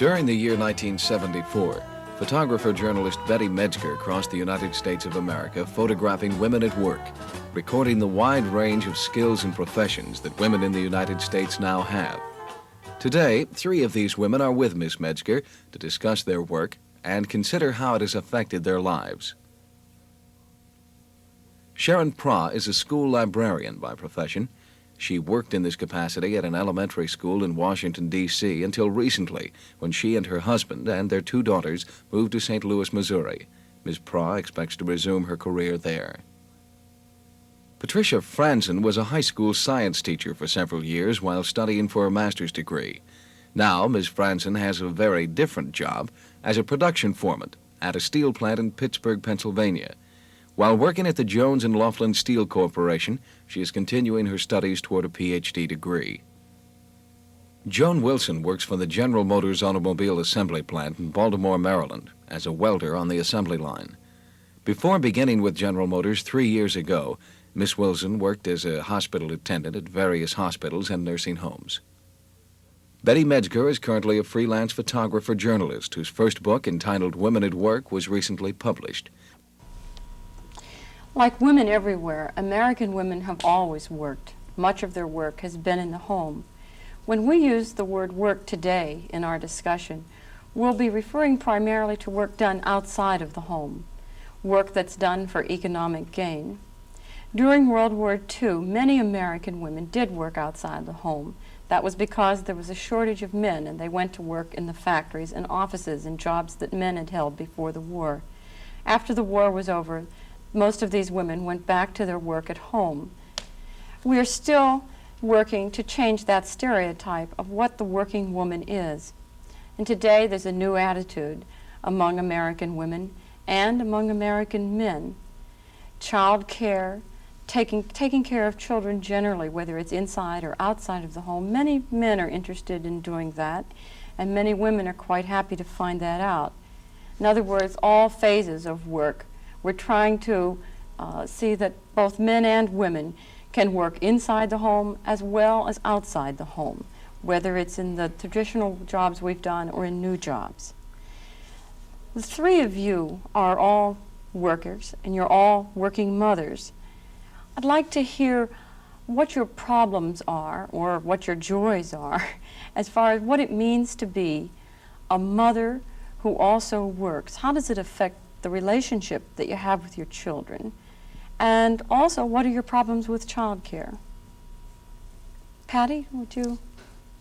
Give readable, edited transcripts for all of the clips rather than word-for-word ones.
During the year 1974, photographer-journalist Betty Medsger crossed the United States of America photographing women at work, recording the wide range of skills and professions that women in the United States now have. Today, 3 of these women are with Miss Medsger to discuss their work and consider how it has affected their lives. Sharon Prah is a school librarian by profession. She worked in this capacity at an elementary school in Washington, D.C. until recently, when she and her husband and their 2 daughters moved to St. Louis, Missouri. Ms. Prah expects to resume her career there. Patricia Franzen was a high school science teacher for several years while studying for a master's degree. Now, Ms. Franzen has a very different job as a production foreman at a steel plant in Pittsburgh, Pennsylvania. While working at the Jones and Laughlin Steel Corporation, she is continuing her studies toward a Ph.D. degree. Joan Wilson works for the General Motors Automobile Assembly Plant in Baltimore, Maryland, as a welder on the assembly line. Before beginning with General Motors 3 years ago, Miss Wilson worked as a hospital attendant at various hospitals and nursing homes. Betty Medsger is currently a freelance photographer-journalist whose first book, entitled Women at Work, was recently published. Like women everywhere, American women have always worked. Much of their work has been in the home. When we use the word work today in our discussion, we'll be referring primarily to work done outside of the home, work that's done for economic gain. During World War II, many American women did work outside the home. That was because there was a shortage of men, and they went to work in the factories and offices and jobs that men had held before the war. After the war was over, most of these women went back to their work at home. We are still working to change that stereotype of what the working woman is. And today there's a new attitude among American women and among American men. Child care, taking care of children generally, whether it's inside or outside of the home. Many men are interested in doing that, and many women are quite happy to find that out. In other words, all phases of work. We're trying to see that both men and women can work inside the home as well as outside the home, whether it's in the traditional jobs we've done or in new jobs. The 3 of you are all workers, and you're all working mothers. I'd like to hear what your problems are, or what your joys are, as far as what it means to be a mother who also works. How does it affect the relationship that you have with your children? And also, what are your problems with child care? Patty, would you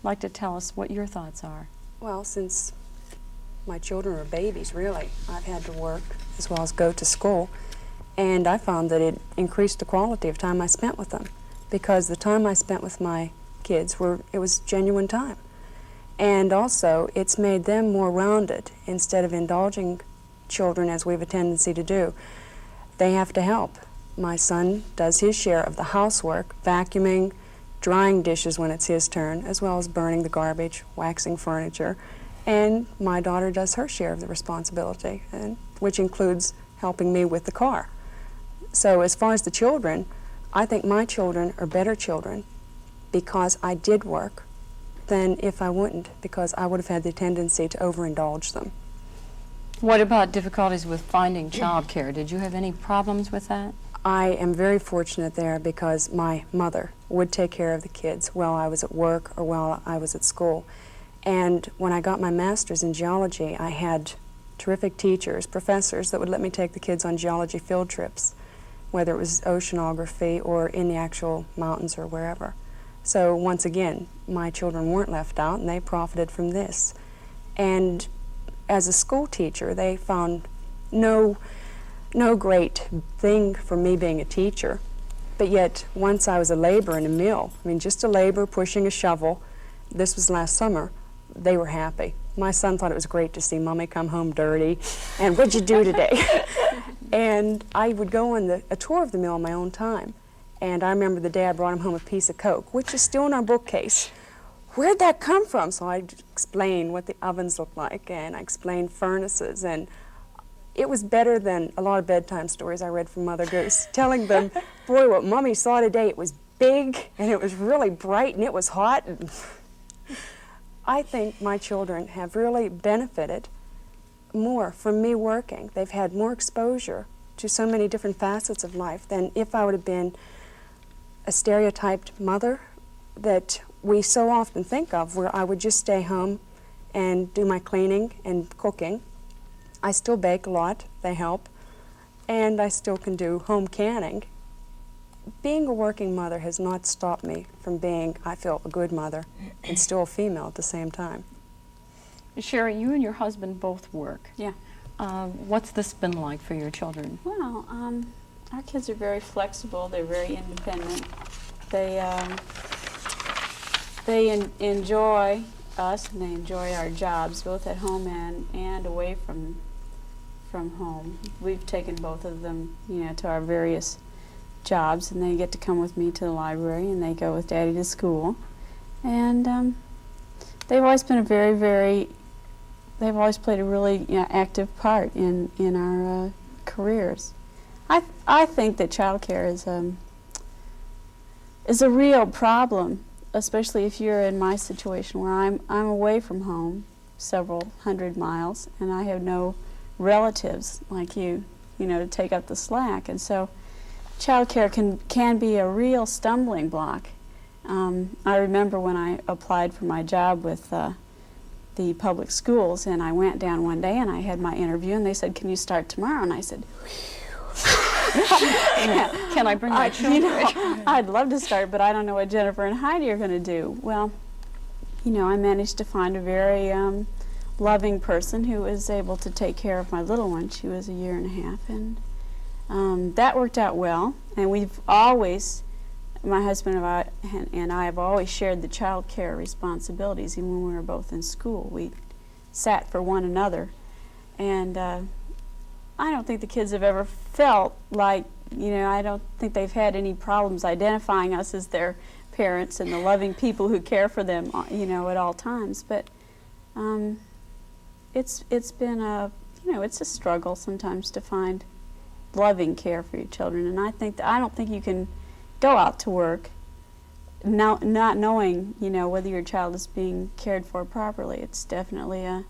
like to tell us what your thoughts are? Well, since my children are babies, really, I've had to work as well as go to school, and I found that it increased the quality of time I spent with them, because the time I spent with my kids it was genuine time. And also, it's made them more rounded. Instead of indulging children as we have a tendency to do, they have to help. My son does his share of the housework, vacuuming, drying dishes when it's his turn, as well as burning the garbage, waxing furniture, and my daughter does her share of the responsibility, which includes helping me with the car. So as far as the children, I think my children are better children because I did work than if I wouldn't, because I would have had the tendency to overindulge them. What about difficulties with finding child care? Did you have any problems with that? I am very fortunate there because my mother would take care of the kids while I was at work or while I was at school. And when I got my master's in geology, I had terrific teachers, professors that would let me take the kids on geology field trips, whether it was oceanography or in the actual mountains or wherever. So once again, my children weren't left out, and they profited from this. And as a school teacher, they found no great thing for me being a teacher. But yet, once I was a laborer in a mill, just a laborer pushing a shovel, this was last summer, they were happy. My son thought it was great to see Mommy come home dirty, and what'd you do today? And I would go on a tour of the mill in my own time. And I remember the day I brought him home a piece of Coke, which is still in our bookcase. Where'd that come from? So I explained what the ovens looked like, and I explained furnaces, and it was better than a lot of bedtime stories I read from Mother Goose, telling them, boy, what Mommy saw today, it was big, and it was really bright, and it was hot. I think my children have really benefited more from me working. They've had more exposure to so many different facets of life than if I would have been a stereotyped mother that we so often think of, where I would just stay home and do my cleaning and cooking. I still bake a lot, they help, and I still can do home canning. Being a working mother has not stopped me from being, I feel, a good mother and still a female at the same time. Sherry, you and your husband both work. Yeah. What's this been like for your children? Well, our kids are very flexible. They're very independent. They enjoy us, and they enjoy our jobs, both at home and away from home. We've taken both of them, to our various jobs, and they get to come with me to the library, and they go with Daddy to school. And they've always been they've always played a really active part in our careers. I think that childcare is a real problem, especially if you're in my situation where I'm away from home several hundred miles, and I have no relatives like you to take up the slack. And so childcare can be a real stumbling block. I remember when I applied for my job with the public schools, and I went down one day and I had my interview, and they said, "Can you start tomorrow?" And I said, Can I bring my children? I'd love to start, but I don't know what Jennifer and Heidi are going to do. Well, I managed to find a very loving person who was able to take care of my little one. She was 1.5 years, and that worked out well. And we've always, my husband and I have always shared the child care responsibilities. Even when we were both in school, we sat for one another. And I don't think the kids have ever felt like, I don't think they've had any problems identifying us as their parents and the loving people who care for them, at all times. But it's been it's a struggle sometimes to find loving care for your children. And I don't think you can go out to work not knowing, whether your child is being cared for properly. It's definitely a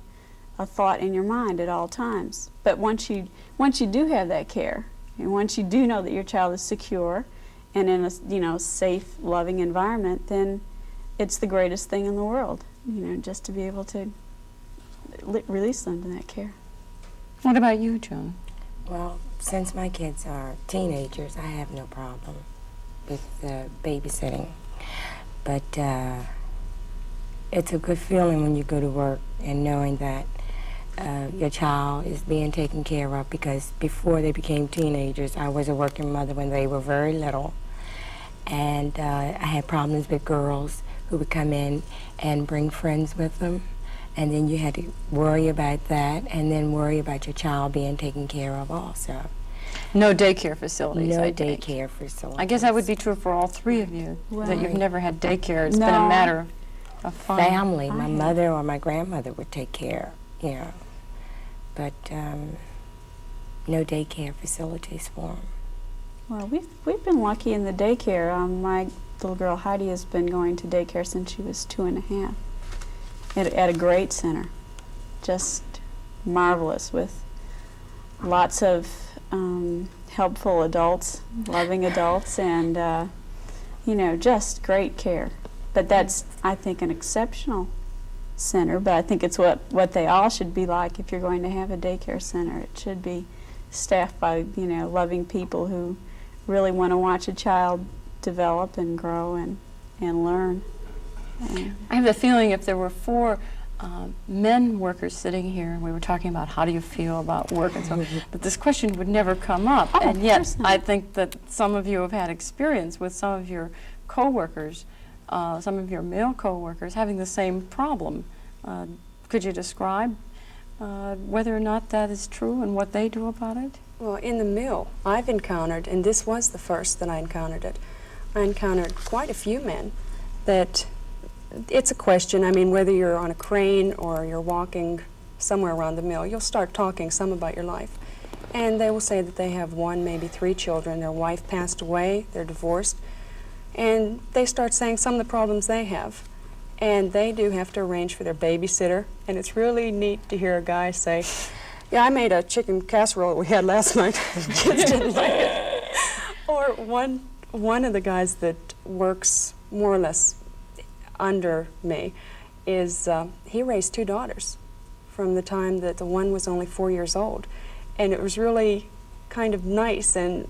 thought in your mind at all times. But once you do have that care, and once you do know that your child is secure and in a safe, loving environment, then it's the greatest thing in the world, just to be able to release them to that care. What about you, Joan? Well, since my kids are teenagers, I have no problem with babysitting. But it's a good feeling when you go to work and knowing that your child is being taken care of, because before they became teenagers, I was a working mother when they were very little. And I had problems with girls who would come in and bring friends with them. And then you had to worry about that, and then worry about your child being taken care of also. No daycare facilities, No I take. daycare facilities. I guess that would be true for all three of you, that you've Right. never had daycare. It's No. been a matter of fun. Family. My I- mother or my grandmother would take care, But no daycare facilities for them. Well, we've been lucky in the daycare. My little girl Heidi has been going to daycare since she was 2.5 at a great center. Just marvelous, with lots of helpful adults, loving adults, and just great care. But that's, I think, an exceptional center, but I think it's what they all should be like if you're going to have a daycare center. It should be staffed by, loving people who really want to watch a child develop and grow and learn. I have the feeling if there were 4 men workers sitting here, and we were talking about how do you feel about work and so on, that this question would never come up. Oh, and of yet, course not. I think that some of you have had experience with some of your co-workers, some of your male co-workers having the same problem. Could you describe whether or not that is true and what they do about it? Well, in the mill, I've encountered, and this was the first that I encountered it, I encountered quite a few men that it's a question. I mean, whether you're on a crane or you're walking somewhere around the mill, you'll start talking some about your life. And they will say that they have 1, maybe 3 children. Their wife passed away, they're divorced, and they start saying some of the problems they have. And they do have to arrange for their babysitter, and it's really neat to hear a guy say, yeah, I made a chicken casserole that we had last night. Kids didn't like it. Or one of the guys that works more or less under me is, he raised 2 daughters from the time that the one was only 4 years old. And it was really kind of nice, and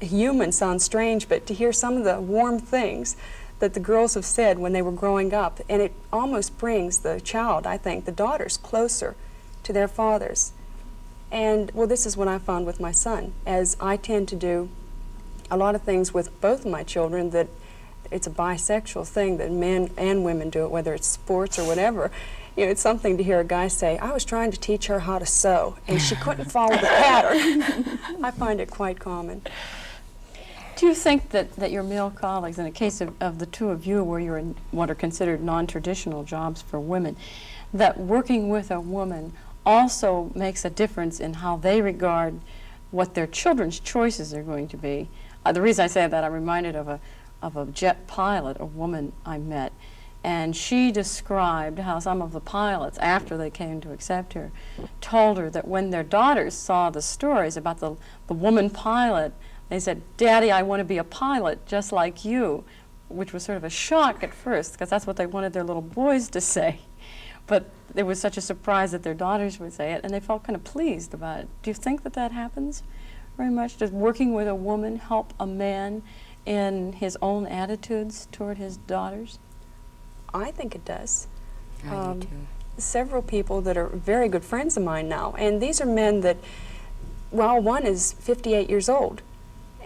human sounds strange, but to hear some of the warm things that the girls have said when they were growing up, and it almost brings the child, I think, the daughters, closer to their fathers. And, well, this is what I found with my son, as I tend to do a lot of things with both of my children that it's a bisexual thing, that men and women do it, whether it's sports or whatever. You know, it's something to hear a guy say, I was trying to teach her how to sew, and she couldn't follow the pattern. I find it quite common. Do you think that your male colleagues, in the case of the two of you, where you're in what are considered non-traditional jobs for women, that working with a woman also makes a difference in how they regard what their children's choices are going to be? The reason I say that, I'm reminded of a jet pilot, a woman I met, and she described how some of the pilots, after they came to accept her, told her that when their daughters saw the stories about the woman pilot, they said, Daddy, I want to be a pilot just like you, which was sort of a shock at first, because that's what they wanted their little boys to say. But it was such a surprise that their daughters would say it, and they felt kind of pleased about it. Do you think that happens very much? Does working with a woman help a man in his own attitudes toward his daughters? I think it does. I do too. Several people that are very good friends of mine now, and these are men that, well, one is 58 years old,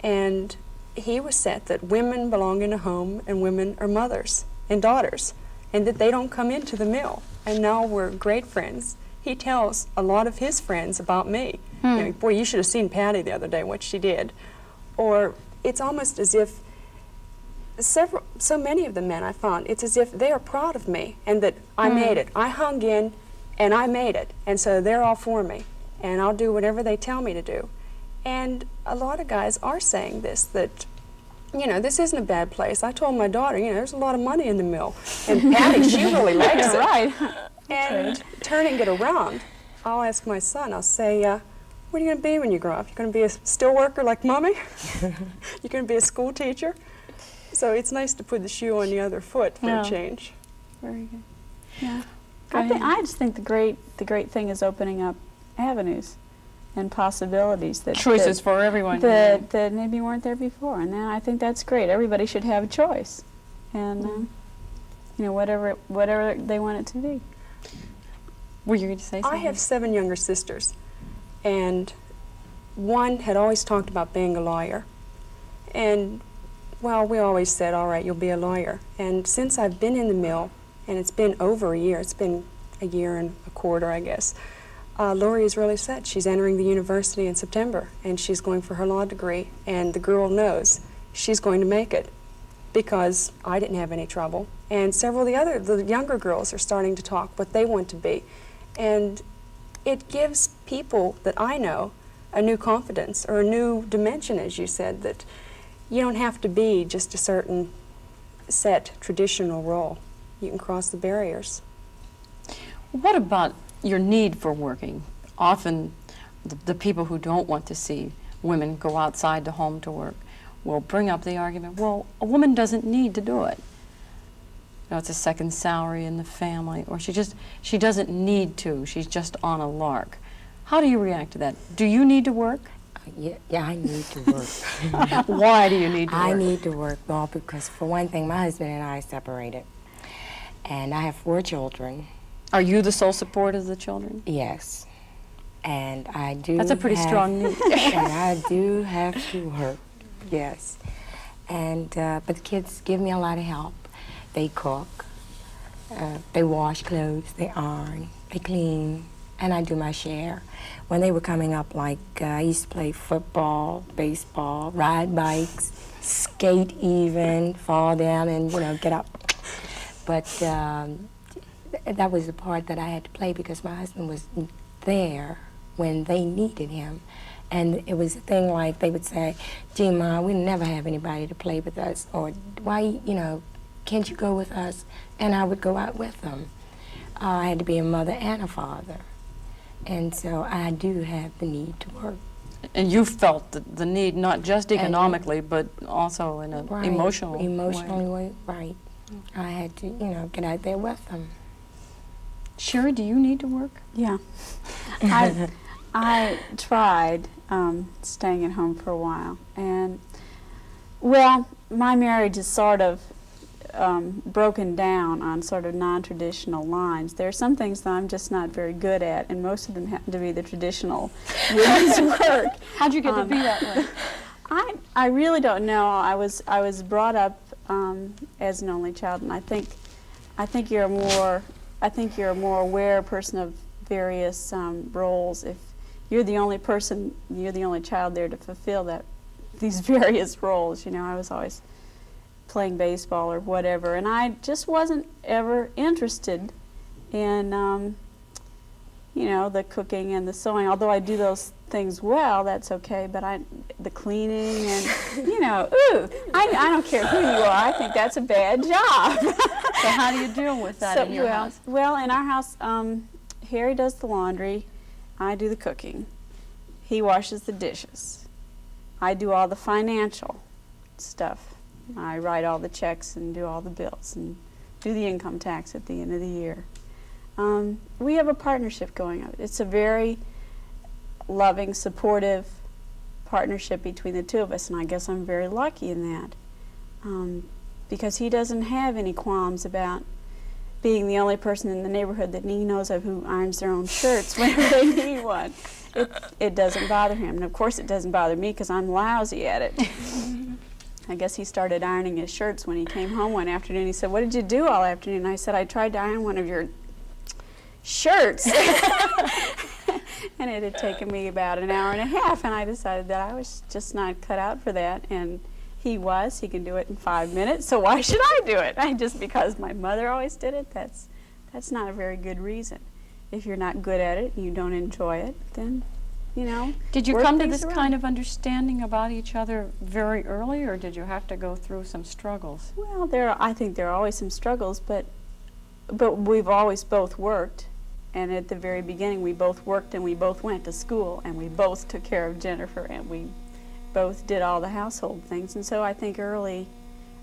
and he was set that women belong in a home and women are mothers and daughters, and that they don't come into the mill. And now we're great friends. He tells a lot of his friends about me. You know, boy, you should have seen Patty the other day, what she did. Or it's almost as if so many of the men I found, it's as if they are proud of me and that I made it. I hung in and I made it. And so they're all for me. And I'll do whatever they tell me to do. And a lot of guys are saying this, that, you know, this isn't a bad place. I told my daughter, you know, there's a lot of money in the mill. And Patty, she really likes it. Right. And turning it around, I'll ask my son, I'll say, what are you going to be when you grow up? You going to be a steel worker like Mommy? You going to be a school teacher? So it's nice to put the shoe on the other foot for a change. Very good. Yeah. I just think the great thing is opening up avenues and possibilities that Choices for everyone. that maybe weren't there before, and I think that's great. Everybody should have a choice, and you know, whatever they want it to be. Were you going to say something? I have 7 younger sisters, and one had always talked about being a lawyer. And, well, we always said, all right, you'll be a lawyer. And since I've been in the mill, and it's been over a year, it's been a year and a quarter, I guess, Lori is really set. She's entering the university in September, and she's going for her law degree, and the girl knows she's going to make it because I didn't have any trouble. And several of the younger girls are starting to talk what they want to be. And it gives people that I know a new confidence or a new dimension, as you said, that you don't have to be just a certain set traditional role. You can cross the barriers. What about your need for working? Often the people who don't want to see women go outside the home to work will bring up the argument, well, a woman doesn't need to do it. You know, it's a second salary in the family, or she doesn't need to, she's just on a lark. How do you react to that? Do you need to work? Yeah, I need to work. Why do you need to work? I need to work, well, because for one thing, my husband and I separated, and I have 4 children. Are you the sole support of the children? Yes, and I do. That's a pretty strong need. And I do have to work, yes. And but the kids give me a lot of help. They cook, they wash clothes, they iron, they clean, and I do my share. When they were coming up, like I used to play football, baseball, ride bikes, skate even, fall down and, you know, get up. But that was the part that I had to play because my husband was there when they needed him. And it was a thing like they would say, gee, Ma, we never have anybody to play with us, or why, you know, can't you go with us? And I would go out with them. I had to be a mother and a father. And so I do have the need to work. And you felt the need, not just economically, but also in an Right, emotional way. Right. I had to, you know, get out there with them. Sherry, do you need to work? Yeah. I tried staying at home for a while, and well, my marriage is sort of broken down on sort of non-traditional lines. There are some things that I'm just not very good at, and most of them happen to be the traditional women's work. How'd you get to be that way? I really don't know. I was brought up as an only child, and I think you're a more aware person of various roles if you're the only child there to fulfill these various roles. You know, I was always playing baseball or whatever, and I just wasn't ever interested in you know, the cooking and the sewing. Although I do those things well, that's okay, but the cleaning and, you know, I don't care who you are, I think that's a bad job. So how do you deal with that in your house? Well, in our house, Harry does the laundry, I do the cooking, he washes the dishes, I do all the financial stuff. I write all the checks and do all the bills and do the income tax at the end of the year. We have a partnership going on. It's a very loving, supportive partnership between the two of us, and I guess I'm very lucky in that because he doesn't have any qualms about being the only person in the neighborhood that he knows of who irons their own shirts whenever they need one. It doesn't bother him, and of course it doesn't bother me because I'm lousy at it. I guess he started ironing his shirts when he came home one afternoon. He said, "What did you do all afternoon?" I said, "I tried to iron one of your shirts." And it had taken me about an hour and a half, and I decided that I was just not cut out for that. And he can do it in 5 minutes, so why should I do it? Just because my mother always did it, that's not a very good reason. If you're not good at it and you don't enjoy it, then, you know. Did you come to this kind of understanding about each other very early, or did you have to go through some struggles? Well, I think there are always some struggles, but we've always both worked. And at the very beginning, we both worked and we both went to school and we both took care of Jennifer and we both did all the household things. And so I think early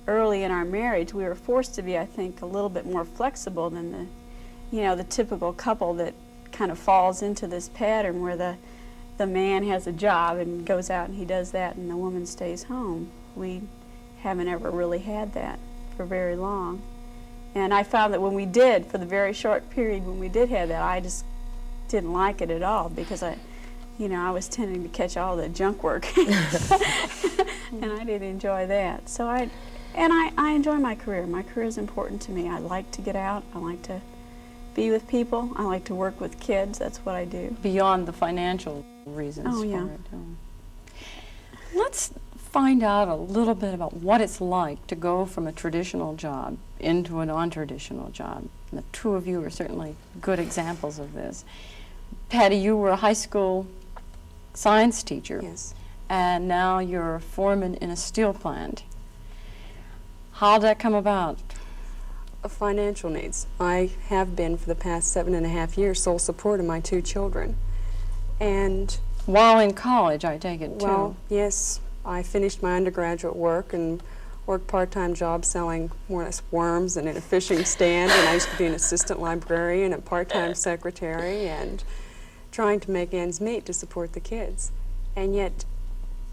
in our marriage, we were forced to be, I think, a little bit more flexible than the typical couple that kind of falls into this pattern where the man has a job and goes out and he does that and the woman stays home. We haven't ever really had that for very long. And I found that when we did, for the very short period when we did have that, I just didn't like it at all because I was tending to catch all the junk work. And I didn't enjoy that. So I enjoy my career. My career is important to me. I like to get out. I like to be with people. I like to work with kids. That's what I do. Beyond the financial reasons for it. Let's find out a little bit about what it's like to go from a traditional job into a non-traditional job. And the two of you are certainly good examples of this. Patty, you were a high school science teacher. Yes. And now you're a foreman in a steel plant. How'd that come about? Financial needs. I have been for the past 7.5 years sole support of my 2 children. And while in college, I take it, too. Well, yes. I finished my undergraduate work and worked part-time jobs selling more or less worms and in a fishing stand, and I used to be an assistant librarian and part-time secretary and trying to make ends meet to support the kids. And yet,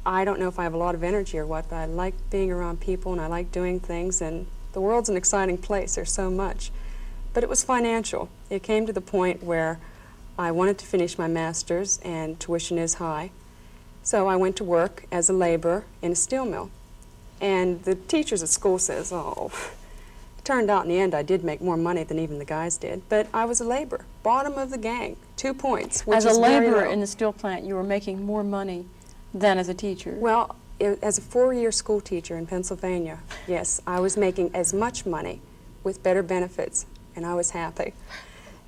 I don't know if I have a lot of energy or what, but I like being around people and I like doing things, and the world's an exciting place. There's so much. But it was financial. It came to the point where I wanted to finish my master's and tuition is high. So I went to work as a laborer in a steel mill. And the teachers at school says, oh, it turned out in the end I did make more money than even the guys did, but I was a laborer, bottom of the gang, 2 points, which is as a very laborer low. in the steel plant, you were making more money than as a teacher. Well, as a 4-year school teacher in Pennsylvania, yes, I was making as much money with better benefits, and I was happy.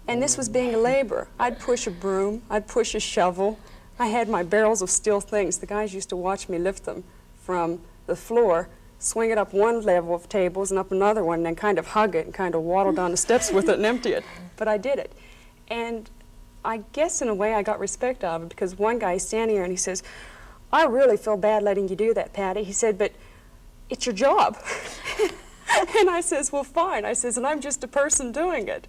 And this was being a laborer. I'd push a broom, I'd push a shovel. I had my barrels of steel things. The guys used to watch me lift them from the floor swing it up one level of tables and up another one, and then kind of hug it and kind of waddle down the steps with it and empty it. But I did it. And I guess in a way I got respect out of it, because one guy is standing there and he says, "I really feel bad letting you do that, Patty." He said, "But it's your job." And I says, "Well, fine." I says, "And I'm just a person doing it."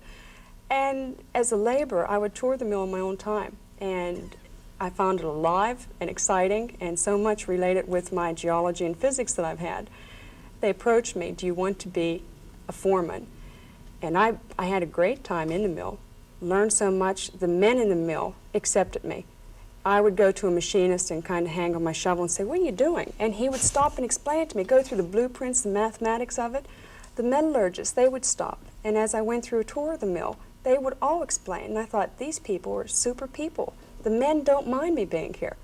And as a laborer, I would tour the mill in my own time. And I found it alive and exciting and so much related with my geology and physics that I've had. They approached me, "Do you want to be a foreman?" And I had a great time in the mill, learned so much. The men in the mill accepted me. I would go to a machinist and kind of hang on my shovel and say, "What are you doing?" And he would stop and explain it to me, go through the blueprints, the mathematics of it. The metallurgists, they would stop. And as I went through a tour of the mill, they would all explain. And I thought, these people are super people. The men don't mind me being here.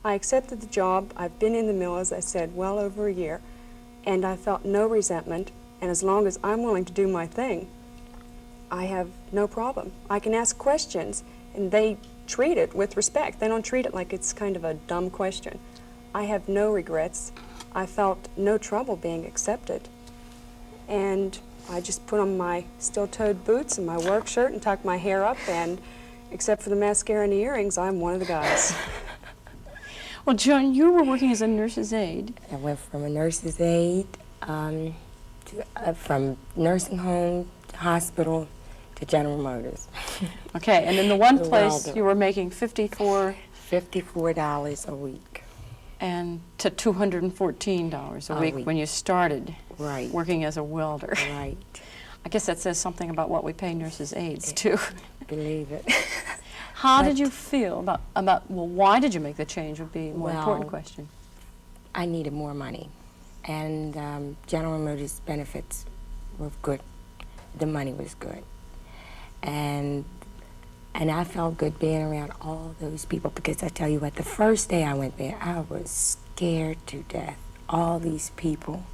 I accepted the job. I've been in the mill, as I said, well over a year. And I felt no resentment. And as long as I'm willing to do my thing, I have no problem. I can ask questions, and they treat it with respect. They don't treat it like it's kind of a dumb question. I have no regrets. I felt no trouble being accepted. And I just put on my steel-toed boots and my work shirt and tucked my hair up, and except for the mascara and the earrings, I'm one of the guys. Well, Joan, you were working as a nurse's aide. I went from a nurse's aide from nursing home, to hospital, to General Motors. Okay, and in the one The place welder. you were making $54 a week. and to $214 a week when you started Right. working as a welder. Right. I guess that says something about what we pay nurses' aides, too. Believe it. How did you feel about, well, why did you make the change would be a more important Well, question. I needed more money, and General Motors benefits were good. The money was good, and I felt good being around all those people, because I tell you what, the first day I went there, I was scared to death. All these people,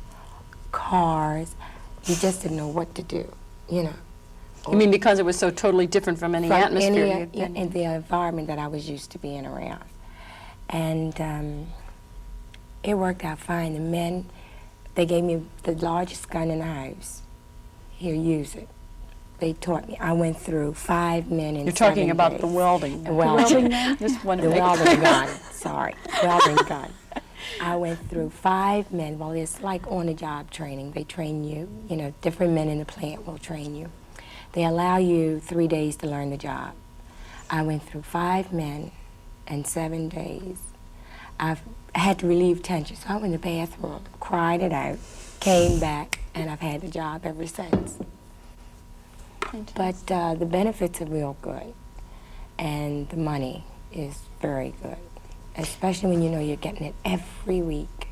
cars, you just didn't know what to do, you know. You mean because it was so totally different from any atmosphere you'd been in the environment that I was used to being around. And it worked out fine. The men, they gave me the largest gun in the house. Here, use it. They taught me. I went through 5 men in 7 You're talking about days. the welding. The welding. Just want to The make welding gun, sorry, welding gun. I went through 5 men. Well, it's like on-the-job training. They train you, you know, different men in the plant will train you. They allow you 3 days to learn the job. I went through 5 men in 7 days. I had to relieve tension, so I went to the bathroom, cried it out, came back, and I've had the job ever since. But the benefits are real good, and the money is very good, especially when you know you're getting it every week,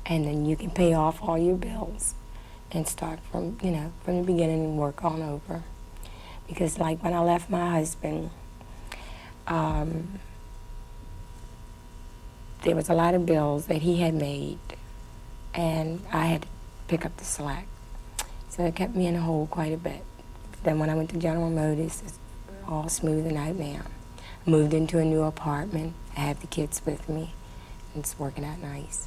and then you can pay off all your bills and start from, you know, from the beginning and work on over. Because like when I left my husband, there was a lot of bills that he had made, and I had to pick up the slack. So it kept me in a hole quite a bit. Then when I went to General Motors, it's all smoothing out now. Moved into a new apartment. I have the kids with me. And it's working out nice.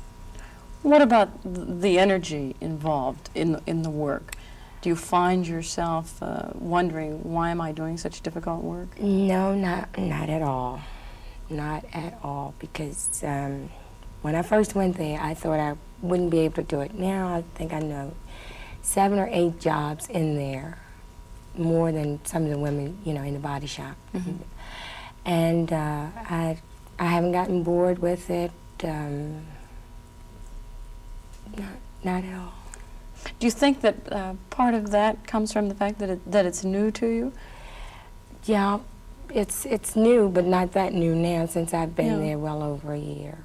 What about the energy involved in the work? Do you find yourself wondering, why am I doing such difficult work? No, not at all. Not at all, because when I first went there, I thought I wouldn't be able to do it. Now I think I know 7 or 8 jobs in there, more than some of the women, you know, in the body shop. Mm-hmm. And I haven't gotten bored with it. Not at all. Do you think that part of that comes from the fact that it's new to you? Yeah, it's new, but not that new now, since I've been Yeah. there well over a year.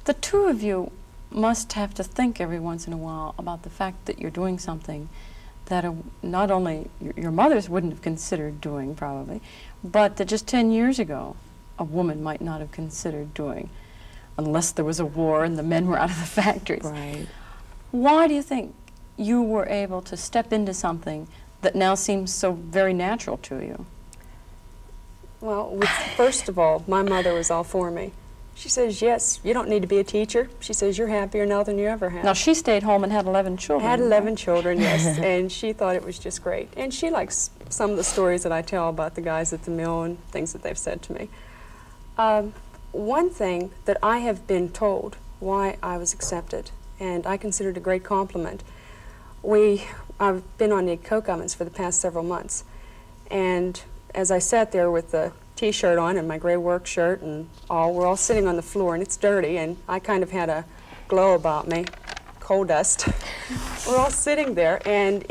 The two of you must have to think every once in a while about the fact that you're doing something that not only your mothers wouldn't have considered doing, probably, but that just 10 years ago a woman might not have considered doing, unless there was a war and the men were out of the factories. Right. Why do you think you were able to step into something that now seems so very natural to you? Well, first of all, my mother was all for me. She says, yes, you don't need to be a teacher. She says, you're happier now than you ever have. Now, she stayed home and had 11 children. Had 11 children, yes, and she thought it was just great. And she likes some of the stories that I tell about the guys at the mill and things that they've said to me. One thing that I have been told why I was accepted, and I consider it a great compliment. I've been on the coke ovens for the past several months, and as I sat there with the T-shirt on and my gray work shirt and all, we're all sitting on the floor and it's dirty, and I kind of had a glow about me, coal dust. We're all sitting there, and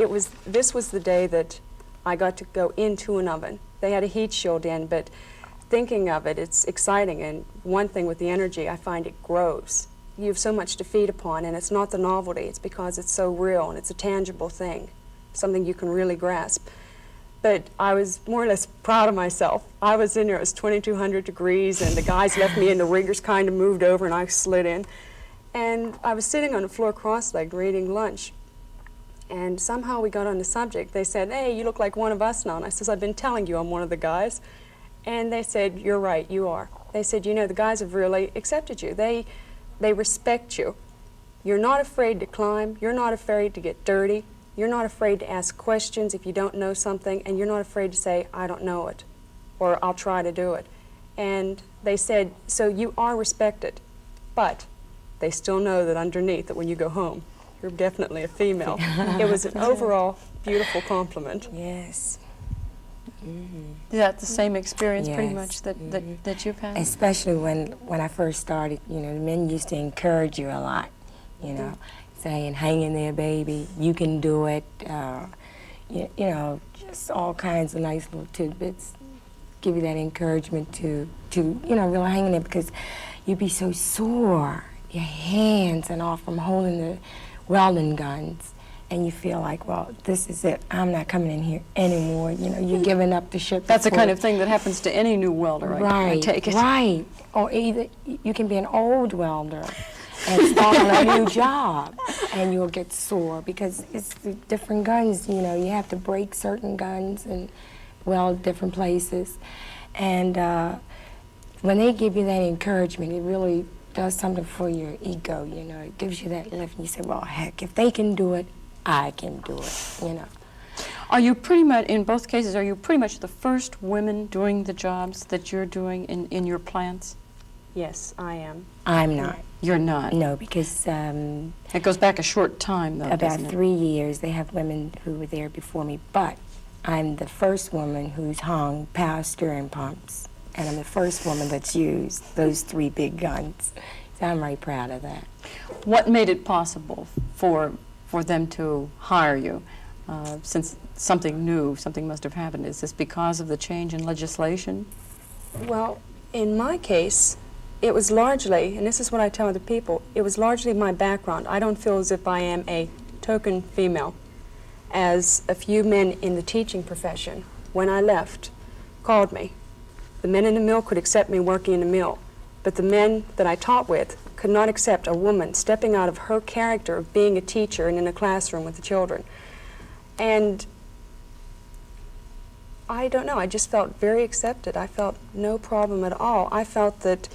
this was the day that I got to go into an oven. They had a heat shield in, but thinking of it, it's exciting, and one thing with the energy, I find it grows. You have so much to feed upon, and it's not the novelty, it's because it's so real and it's a tangible thing, something you can really grasp. But I was more or less proud of myself. I was in there, it was 2,200 degrees, and the guys left me, and the riggers kind of moved over, and I slid in. And I was sitting on the floor cross-legged reading lunch, and somehow we got on the subject. They said, hey, you look like one of us now. And I says, I've been telling you I'm one of the guys. And they said, you're right, you are. They said, you know, the guys have really accepted you. They respect you. You're not afraid to climb. You're not afraid to get dirty. You're not afraid to ask questions if you don't know something, and you're not afraid to say, I don't know it, or I'll try to do it. And they said, so you are respected, but they still know that underneath, that when you go home, you're definitely a female. It was an overall beautiful compliment. Yes. Mm-hmm. Is that the same experience pretty Yes. much that you've had? Especially when I first started, you know, the men used to encourage you a lot, you know, saying, hang in there, baby, you can do it, you know, just all kinds of nice little tidbits, give you that encouragement to you know, really hang in there, because you'd be so sore, your hands and all from holding the welding guns, and you feel like, well, this is it, I'm not coming in here anymore, you know, you're giving up the ship. That's the kind of thing that happens to any new welder, I take it. Right, or either you can be an old welder and start on a new job, and you'll get sore because it's the different guns, you know, you have to break certain guns and weld different places. And when they give you that encouragement, it really does something for your ego, you know, it gives you that lift, and you say, well, heck, if they can do it, I can do it, you know. Are you pretty much, in both cases, are you pretty much the first women doing the jobs that you're doing in your plants? Yes, I am. I'm not. You're not? No, because It goes back a short time, though, about doesn't it? 3 years, they have women who were there before me, but I'm the first woman who's hung power steering pumps, and I'm the first woman that's used those 3 big guns. So I'm very proud of that. What made it possible for them to hire you? Since something new, something must have happened. Is this because of the change in legislation? Well, in my case, it was largely, and this is what I tell other people, it was largely my background. I don't feel as if I am a token female, as a few men in the teaching profession, when I left, called me. The men in the mill could accept me working in the mill, but the men that I taught with could not accept a woman stepping out of her character of being a teacher and in a classroom with the children. And I don't know, I just felt very accepted. I felt no problem at all. I felt that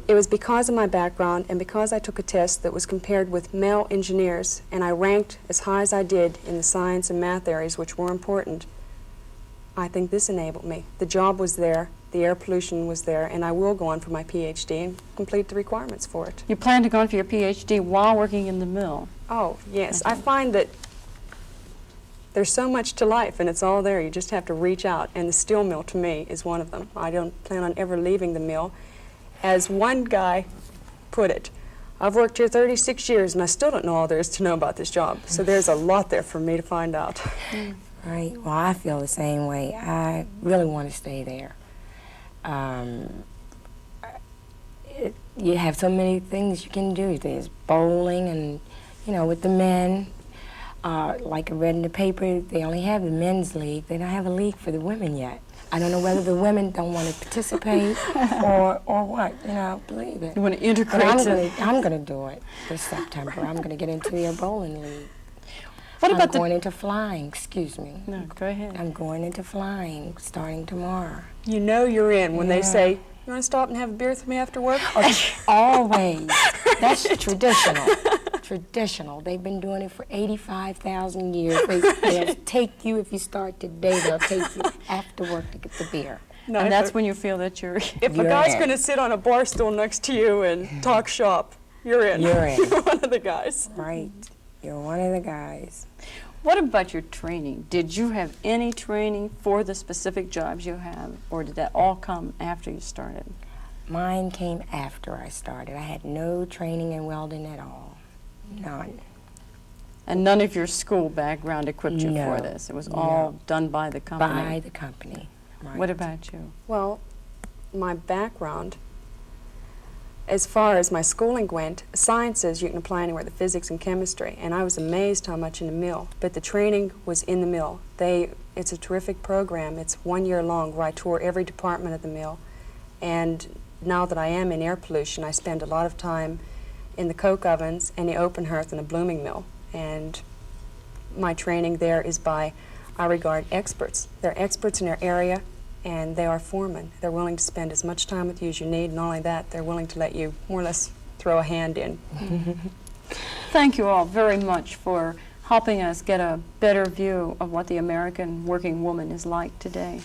it was because of my background and because I took a test that was compared with male engineers, and I ranked as high as I did in the science and math areas, which were important. I think this enabled me. The job was there, the air pollution was there, and I will go on for my PhD and complete the requirements for it. You plan to go on for your PhD while working in the mill? Oh, yes. I find that there's so much to life, and it's all there. You just have to reach out, and the steel mill, to me, is one of them. I don't plan on ever leaving the mill. As one guy put it, I've worked here 36 years, and I still don't know all there is to know about this job. So there's a lot there for me to find out. Right. Well, I feel the same way. I really want to stay there. You have so many things you can do. There's bowling, and, you know, with the men, like I read in the paper, they only have the men's league. They don't have a league for the women yet. I don't know whether the women don't want to participate or what, you know, believe it. You want to integrate But I'm going to do it this September. I'm going to get into the bowling league. What about I'm going into flying, excuse me. No, go ahead. I'm going into flying starting tomorrow. You know you're in when they say, You want to stop and have a beer with me after work? Always. That's traditional. Traditional. They've been doing it for 85,000 years. They'll take you, if you start today, they'll take you after work to get the beer. No, And that's when you feel that you're... if a You're guy's in. going to sit on a bar stool next to you and talk shop, you're in. You're in. You're one of the guys. Right. You're one of the guys. What about your training? Did you have any training for the specific jobs you have, or did that all come after you started? Mine came after I started. I had no training in welding at all. None. And none of your school background equipped you for No, this? It was no. all done by the company? By the company. Right. What about you? Well, my background, as far as my schooling went, sciences you can apply anywhere, the physics and chemistry, and I was amazed how much in the mill, but the training was in the mill. It's a terrific program. It's 1 year long where I tour every department of the mill, and now that I am in air pollution, I spend a lot of time in the coke ovens and the open hearth and the blooming mill, and my training there is by, I regard, experts. They're experts in their area, and they are foremen. They're willing to spend as much time with you as you need, and not only that, they're willing to let you more or less throw a hand in. Thank you all very much for helping us get a better view of what the American working woman is like today.